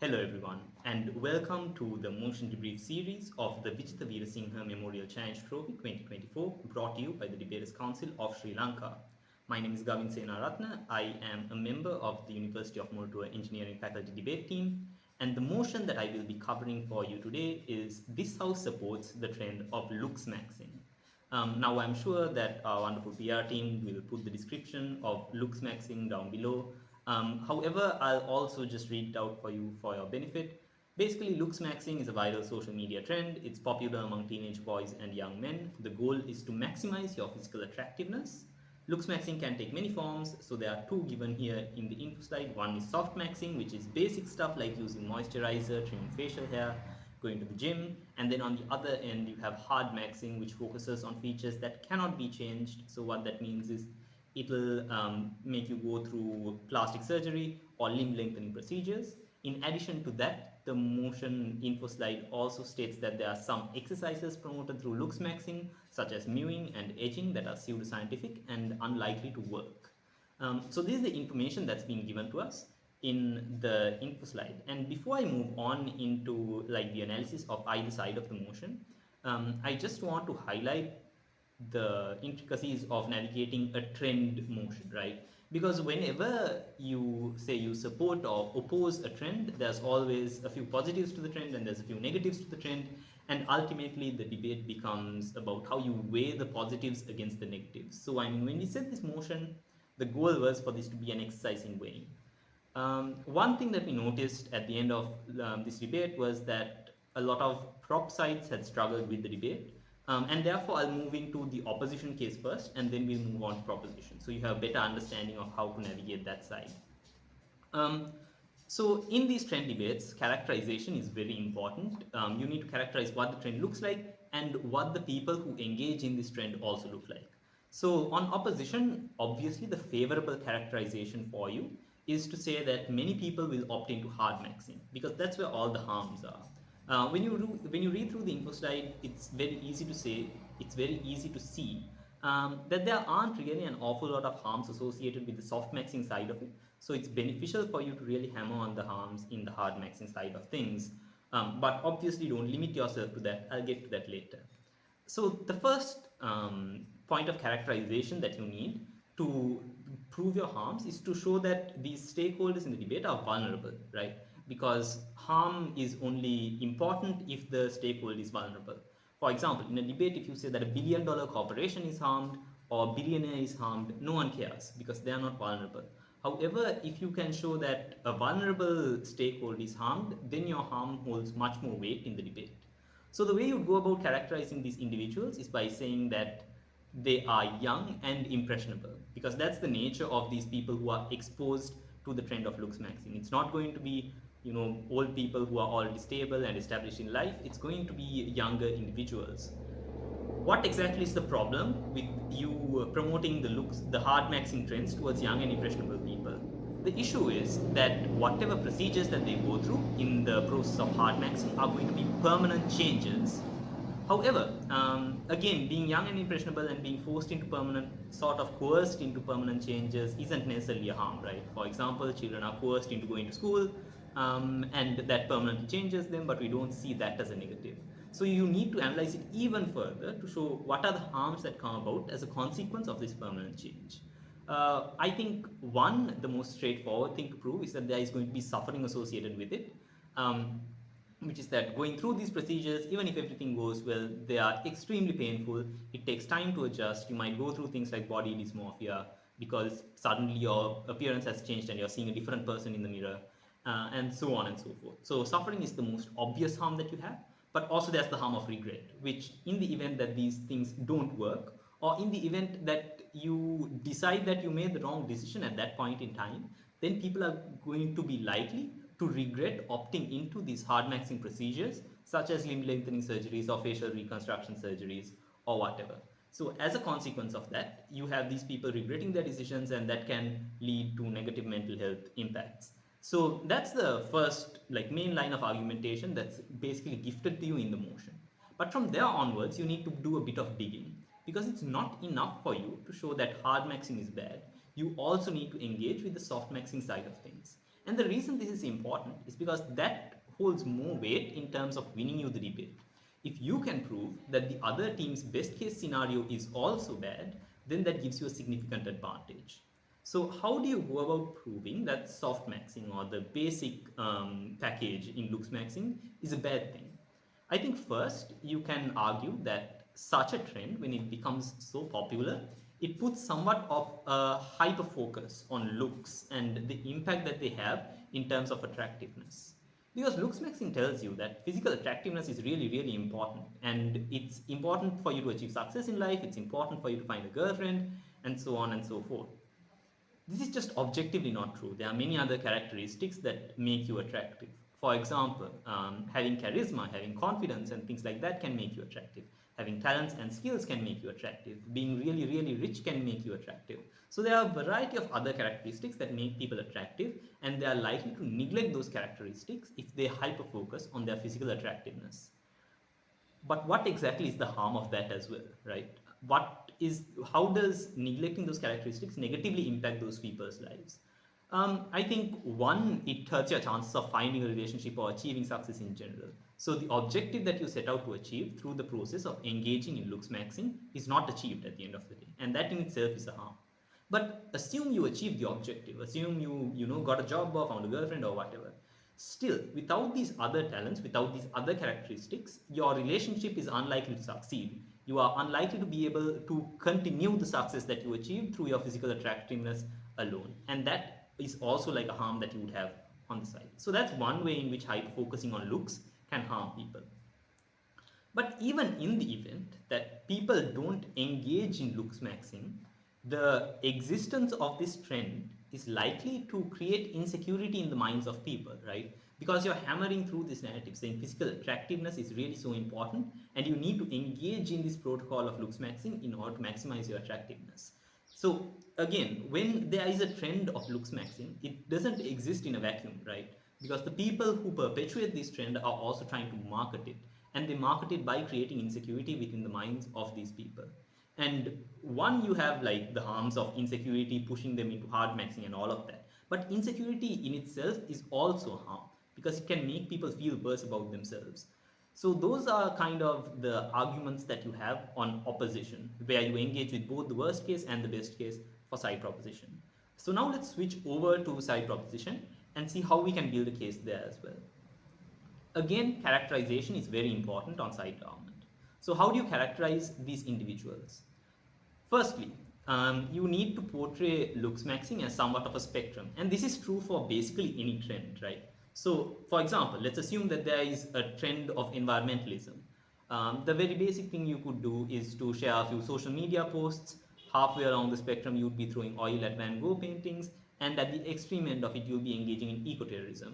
Hello everyone, and welcome to the motion debrief series of the Vijitha Weearasinighe Memorial Challenge Trophy 2024, brought to you by the Debaters Council of Sri Lanka. My name is Gavin Senaratne. I am a member of the University of Mortua Engineering Faculty Debate Team, and the motion that I will be covering for you today is "This House supports the trend of looksmaxxing." Now, I'm sure that our wonderful PR team will put the description of looksmaxxing down below. However, I'll also just read it out for you for your benefit. Basically, looksmaxxing is a viral social media trend. It's popular among teenage boys and young men. The goal is to maximize your physical attractiveness. Looksmaxxing can take many forms, so there are two given here in the info slide. One is soft maxing, which is basic stuff like using moisturizer, trimming facial hair, going to the gym, and then on the other end you have hard maxing, which focuses on features that cannot be changed. So what that means is it'll make you go through plastic surgery or limb lengthening procedures. In addition to that, the motion info slide also states that there are some exercises promoted through looks maxing, such as mewing and edging, that are pseudoscientific and unlikely to work. So this is the information that's been given to us in the info slide. And before I move on into like the analysis of either side of the motion, I just want to highlight the intricacies of navigating a trend motion, right? Because whenever you say you support or oppose a trend, there's always a few positives to the trend and there's a few negatives to the trend, and ultimately the debate becomes about how you weigh the positives against the negatives. So I mean, when we set this motion, the goal was for this to be an exercise in weighing. One thing that we noticed at the end of this debate was that a lot of prop sides had struggled with the debate. And therefore, I'll move into the opposition case first, and then we'll move on to proposition. So you have a better understanding of how to navigate that side. So in these trend debates, characterization is very important. You need to characterize what the trend looks like and what the people who engage in this trend also look like. So on opposition, obviously the favorable characterization for you is to say that many people will opt into hard maxing because that's where all the harms are. When you read through the info slide, it's very easy to say, it's very easy to see that there aren't really an awful lot of harms associated with the soft maxing side of it. So it's beneficial for you to really hammer on the harms in the hard maxing side of things. But obviously don't limit yourself to that. I'll get to that later. So the first point of characterization that you need to prove your harms is to show that these stakeholders in the debate are vulnerable, right? Because harm is only important if the stakeholder is vulnerable. For example, in a debate, if you say that a billion-dollar corporation is harmed or a billionaire is harmed, no one cares because they are not vulnerable. However, if you can show that a vulnerable stakeholder is harmed, then your harm holds much more weight in the debate. So the way you go about characterizing these individuals is by saying that they are young and impressionable, because that's the nature of these people who are exposed to the trend of looks maxing. It's not going to be, you know, old people who are already stable and established in life. It's going to be younger individuals. What exactly is the problem with you promoting the hard maxing trends towards young and impressionable people? The issue is that whatever procedures that they go through in the process of hard maxing are going to be permanent changes. However, again, being young and impressionable and being forced into sort of coerced into permanent changes isn't necessarily a harm, right? For example, children are coerced into going to school, and that permanently changes them, but we don't see that as a negative. So you need to analyze it even further to show what are the harms that come about as a consequence of this permanent change. I think the most straightforward thing to prove is that there is going to be suffering associated with it, which is that going through these procedures, even if everything goes well, they are extremely painful. It takes time to adjust. You might go through things like body dysmorphia because suddenly your appearance has changed and you're seeing a different person in the mirror, and so on and so forth. So suffering is the most obvious harm that you have, but also there's the harm of regret, which in the event that these things don't work, or in the event that you decide that you made the wrong decision at that point in time, then people are going to be likely to regret opting into these hard maxing procedures, such as limb lengthening surgeries or facial reconstruction surgeries or whatever. So as a consequence of that, you have these people regretting their decisions, and that can lead to negative mental health impacts. So that's the first main line of argumentation that's basically gifted to you in the motion. But from there onwards, you need to do a bit of digging, because it's not enough for you to show that hard maxing is bad. You also need to engage with the soft maxing side of things. And the reason this is important is because that holds more weight in terms of winning you the debate. If you can prove that the other team's best case scenario is also bad, then that gives you a significant advantage. So how do you go about proving that softmaxing or the basic package in looksmaxing is a bad thing? I think first you can argue that such a trend, when it becomes so popular, it puts somewhat of a hyper focus on looks and the impact that they have in terms of attractiveness. Because looksmaxing tells you that physical attractiveness is really, really important, and it's important for you to achieve success in life, it's important for you to find a girlfriend, and so on and so forth. This is just objectively not true. There are many other characteristics that make you attractive. For example, having charisma, having confidence, and things like that can make you attractive. Having talents and skills can make you attractive. Being really, really rich can make you attractive. So there are a variety of other characteristics that make people attractive, and they are likely to neglect those characteristics if they hyper focus on their physical attractiveness. But what exactly is the harm of that as well, right? How does neglecting those characteristics negatively impact those people's lives? I think one, it hurts your chances of finding a relationship or achieving success in general. So the objective that you set out to achieve through the process of engaging in looksmaxing is not achieved at the end of the day, and that in itself is a harm. But assume you achieved the objective, assume you got a job or found a girlfriend or whatever. Still, without these other talents, without these other characteristics, your relationship is unlikely to succeed. You are unlikely to be able to continue the success that you achieved through your physical attractiveness alone. And that is also like a harm that you would have on the side. So that's one way in which hyper focusing on looks can harm people. But even in the event that people don't engage in looksmaxing, the existence of this trend is likely to create insecurity in the minds of people, right? Because you're hammering through this narrative saying physical attractiveness is really so important, and you need to engage in this protocol of looksmaxing in order to maximize your attractiveness. So again, when there is a trend of looksmaxing, it doesn't exist in a vacuum, right? Because the people who perpetuate this trend are also trying to market it, and they market it by creating insecurity within the minds of these people. And one, you have like the harms of insecurity pushing them into hard maxing and all of that. But insecurity in itself is also a harm because it can make people feel worse about themselves. So those are kind of the arguments that you have on opposition, where you engage with both the worst case and the best case for side proposition. So now let's switch over to side proposition and see how we can build a case there as well. Again, characterization is very important on side argument. So how do you characterize these individuals? Firstly, you need to portray looksmaxing as somewhat of a spectrum, and this is true for basically any trend, right? So, for example, let's assume that there is a trend of environmentalism. The very basic thing you could do is to share a few social media posts. Halfway along the spectrum, you'd be throwing oil at Van Gogh paintings, and at the extreme end of it, you'll be engaging in eco-terrorism.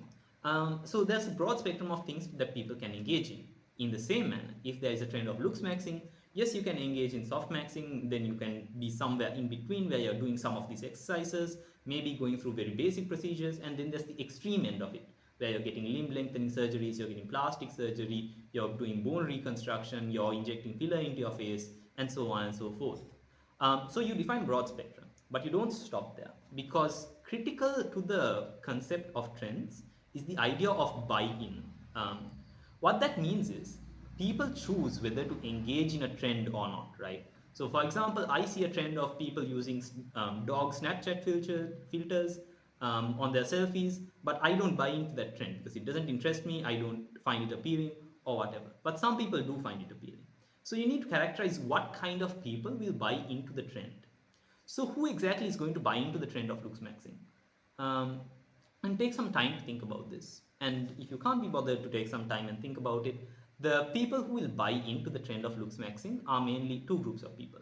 So there's a broad spectrum of things that people can engage in. In the same manner, if there is a trend of looksmaxing, yes, you can engage in softmaxing, then you can be somewhere in between where you're doing some of these exercises, maybe going through very basic procedures, and then there's the extreme end of it, where you're getting limb lengthening surgeries, you're getting plastic surgery, you're doing bone reconstruction, you're injecting filler into your face, and so on and so forth. So you define broad spectrum, but you don't stop there, because critical to the concept of trends is the idea of buy-in. What that means is people choose whether to engage in a trend or not, right? So for example, I see a trend of people using dog Snapchat filters on their selfies, but I don't buy into that trend because it doesn't interest me, I don't find it appealing or whatever. But some people do find it appealing. So you need to characterize what kind of people will buy into the trend. So who exactly is going to buy into the trend of looksmaxing? And take some time to think about this. And if you can't be bothered to take some time and think about it, the people who will buy into the trend of looksmaxing are mainly two groups of people: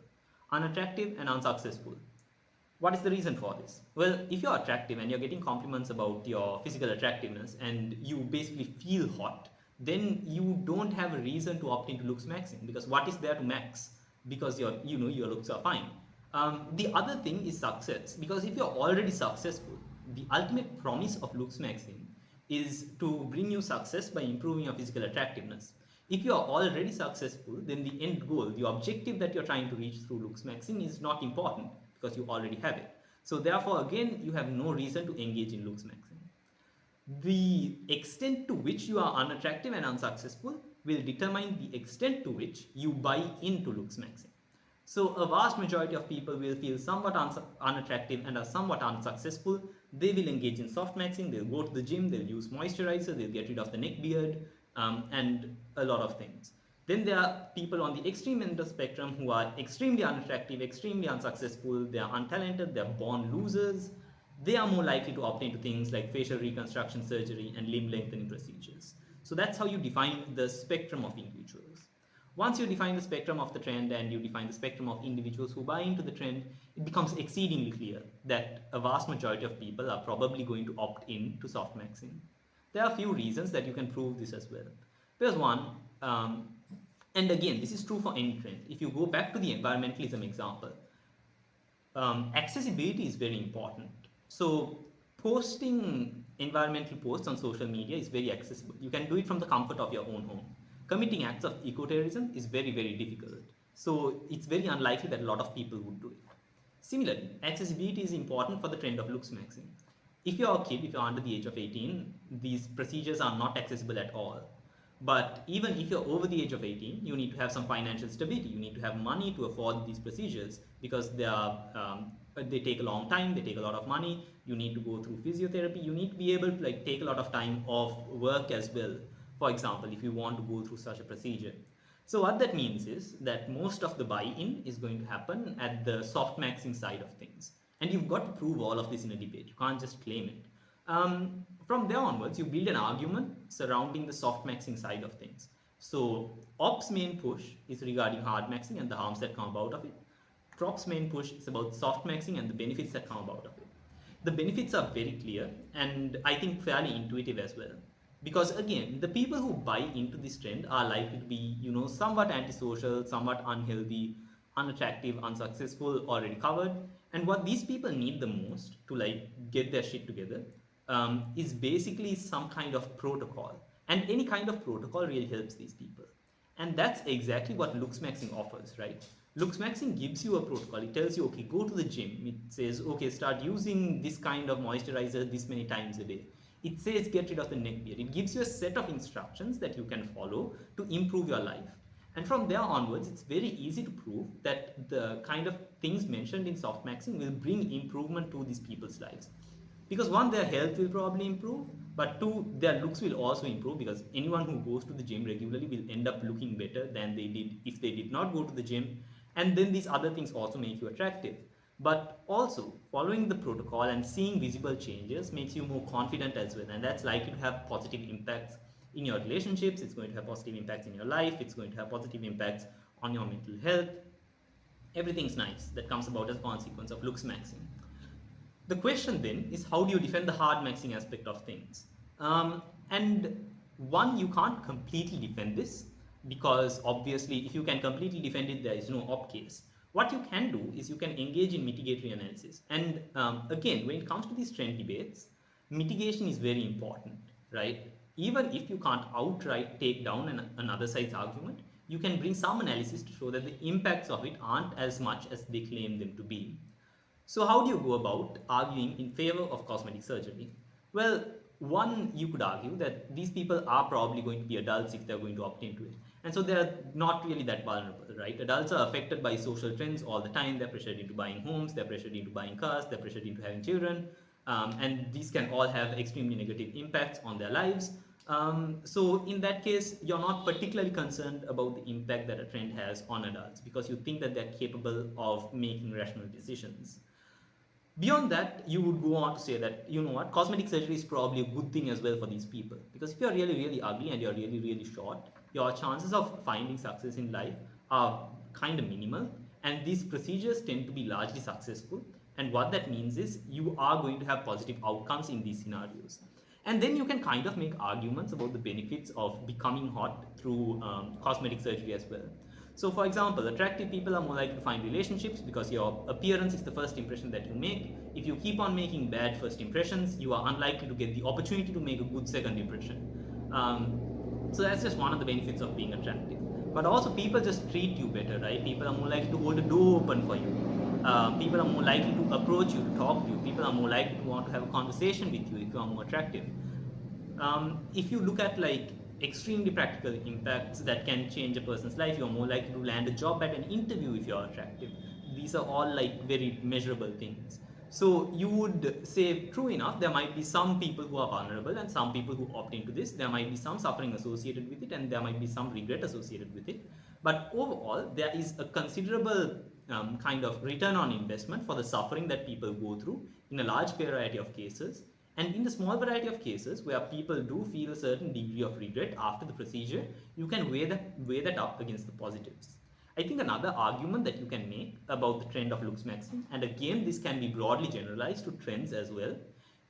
unattractive and unsuccessful. What is the reason for this? Well, if you're attractive and you're getting compliments about your physical attractiveness and you basically feel hot, then you don't have a reason to opt into looksmaxing, because what is there to max? Because your looks are fine. The other thing is success, because if you're already successful, the ultimate promise of looksmaxing is to bring you success by improving your physical attractiveness. If you are already successful, then the end goal, the objective that you're trying to reach through looksmaxing is not important because you already have it. So therefore, again, you have no reason to engage in looksmaxing. The extent to which you are unattractive and unsuccessful will determine the extent to which you buy into looks maxing. So a vast majority of people will feel somewhat unattractive and are somewhat unsuccessful. They will engage in soft maxing, they'll go to the gym, they'll use moisturizer, they'll get rid of the neck beard, and a lot of things. Then there are people on the extreme end of the spectrum who are extremely unattractive, extremely unsuccessful, they are untalented, they are born losers. They are more likely to opt into things like facial reconstruction surgery and limb lengthening procedures. So that's how you define the spectrum of individuals. Once you define the spectrum of the trend and you define the spectrum of individuals who buy into the trend, it becomes exceedingly clear that a vast majority of people are probably going to opt in to soft maxing. There are a few reasons that you can prove this as well. There's one, and again, this is true for any trend. If you go back to the environmentalism example, accessibility is very important. So posting environmental posts on social media is very accessible. You can do it from the comfort of your own home. Committing acts of eco-terrorism is very, very difficult. So it's very unlikely that a lot of people would do it. Similarly, accessibility is important for the trend of looks maxing. If you're a kid, if you're under the age of 18, these procedures are not accessible at all. But even if you're over the age of 18, you need to have some financial stability. You need to have money to afford these procedures because they take a long time, they take a lot of money. You need to go through physiotherapy. You need to be able to take a lot of time off work as well. For example, if you want to go through such a procedure. So what that means is that most of the buy-in is going to happen at the soft maxing side of things. And you've got to prove all of this in a debate. You can't just claim it. From there onwards, you build an argument surrounding the soft maxing side of things. So Op's main push is regarding hard maxing and the harms that come about of it. Prop's main push is about soft maxing and the benefits that come about of it. The benefits are very clear and I think fairly intuitive as well. Because again, the people who buy into this trend are likely to be, somewhat antisocial, somewhat unhealthy, unattractive, unsuccessful, already covered. And what these people need the most to get their shit together is basically some kind of protocol. And any kind of protocol really helps these people. And that's exactly what looksmaxxing offers, right? Looksmaxxing gives you a protocol. It tells you, okay, go to the gym. It says, okay, start using this kind of moisturizer this many times a day. It says get rid of the neck beard. It gives you a set of instructions that you can follow to improve your life. And from there onwards, it's very easy to prove that the kind of things mentioned in soft maxing will bring improvement to these people's lives. Because one, their health will probably improve, but two, their looks will also improve because anyone who goes to the gym regularly will end up looking better than they did if they did not go to the gym. And then these other things also make you attractive. But also, following the protocol and seeing visible changes makes you more confident as well. And that's likely to have positive impacts in your relationships. It's going to have positive impacts in your life. It's going to have positive impacts on your mental health. Everything's nice that comes about as a consequence of looks maxing. The question then is, how do you defend the hard maxing aspect of things? And one, you can't completely defend this because obviously if you can completely defend it, there is no opt case. What you can do is you can engage in mitigatory analysis. And again, when it comes to these trend debates, mitigation is very important, right? Even if you can't outright take down another side's argument, you can bring some analysis to show that the impacts of it aren't as much as they claim them to be. So how do you go about arguing in favor of cosmetic surgery? Well, one, you could argue that these people are probably going to be adults if they're going to opt into it. And so they're not really that vulnerable, right? Adults are affected by social trends all the time. They're pressured into buying homes, they're pressured into buying cars, they're pressured into having children. And these can all have extremely negative impacts on their lives. So in that case, you're not particularly concerned about the impact that a trend has on adults because you think that they're capable of making rational decisions. Beyond that, you would go on to say that, cosmetic surgery is probably a good thing as well for these people. Because if you're really, really ugly and you're really, really short, your chances of finding success in life are kind of minimal. And these procedures tend to be largely successful. And what that means is you are going to have positive outcomes in these scenarios. And then you can kind of make arguments about the benefits of becoming hot through cosmetic surgery as well. So for example, attractive people are more likely to find relationships because your appearance is the first impression that you make. If you keep on making bad first impressions, you are unlikely to get the opportunity to make a good second impression. So that's just one of the benefits of being attractive. But also people just treat you better, right? People are more likely to hold the door open for you. People are more likely to approach you, to talk to you. People are more likely to want to have a conversation with you if you are more attractive. If you look at like extremely practical impacts that can change a person's life, you're more likely to land a job at an interview if you're attractive. These are all like very measurable things. So you would say, true enough, there might be some people who are vulnerable and some people who opt into this. There might be some suffering associated with it and there might be some regret associated with it. But overall, there is a considerable kind of return on investment for the suffering that people go through in a large variety of cases. And in the small variety of cases where people do feel a certain degree of regret after the procedure, you can weigh that up against the positives. I think another argument that you can make about the trend of looksmaxxing, and again this can be broadly generalized to trends as well,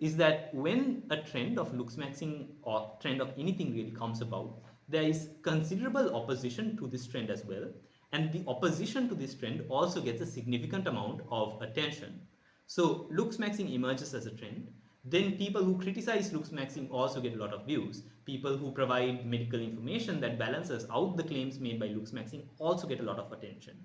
is that when a trend of looksmaxxing or trend of anything really comes about, there is considerable opposition to this trend as well, and the opposition to this trend also gets a significant amount of attention. So looksmaxxing emerges as a trend. Then people who criticize looksmaxxing also get a lot of views. People who provide medical information that balances out the claims made by looksmaxxing also get a lot of attention.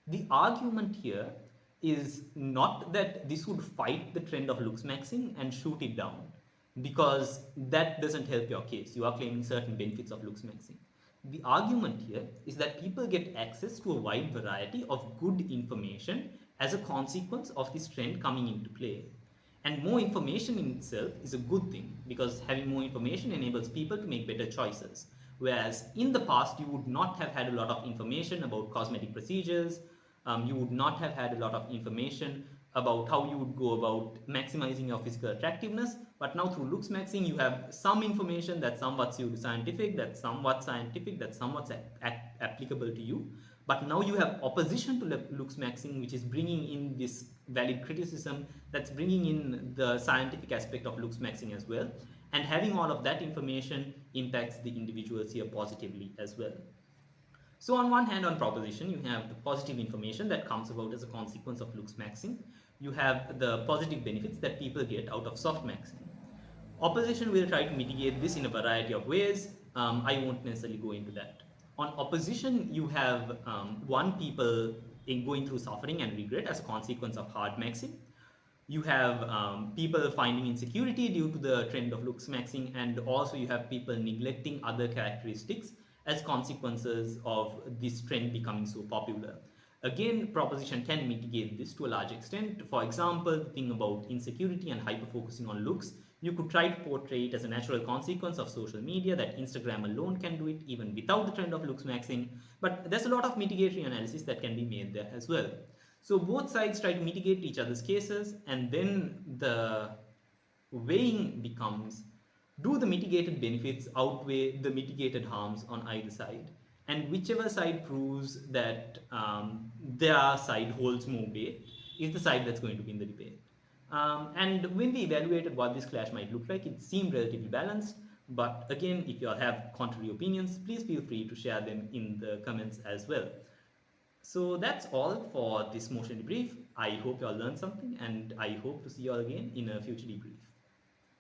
The argument here is not that this would fight the trend of looksmaxxing and shoot it down, because that doesn't help your case. You are claiming certain benefits of looksmaxxing. The argument here is that people get access to a wide variety of good information as a consequence of this trend coming into play. And more information in itself is a good thing, because having more information enables people to make better choices. Whereas in the past, you would not have had a lot of information about cosmetic procedures, you would not have had a lot of information about how you would go about maximizing your physical attractiveness. But now through looksmaxxing, you have some information that's somewhat pseudoscientific, that's somewhat scientific, that's somewhat applicable to you. But now you have opposition to looksmaxxing, which is bringing in this valid criticism, that's bringing in the scientific aspect of looksmaxxing as well. And having all of that information impacts the individuals here positively as well. So on one hand, on proposition, you have the positive information that comes about as a consequence of looksmaxxing. You have the positive benefits that people get out of softmaxxing. Opposition will try to mitigate this in a variety of ways. I won't necessarily go into that. On opposition, you have people going through suffering and regret as a consequence of hard maxing. You have people finding insecurity due to the trend of looksmaxxing, and also you have people neglecting other characteristics as consequences of this trend becoming so popular. Again, proposition can mitigate this to a large extent. For example, the thing about insecurity and hyper-focusing on looks, you could try to portray it as a natural consequence of social media, that Instagram alone can do it even without the trend of looksmaxxing. But there's a lot of mitigatory analysis that can be made there as well. So both sides try to mitigate each other's cases, and then the weighing becomes, do the mitigated benefits outweigh the mitigated harms on either side? And whichever side proves that their side holds more weight is the side that's going to win the debate. And when we evaluated what this clash might look like, it seemed relatively balanced. But again, if you all have contrary opinions, please feel free to share them in the comments as well. So that's all for this motion debrief. I hope you all learned something, and I hope to see you all again in a future debrief.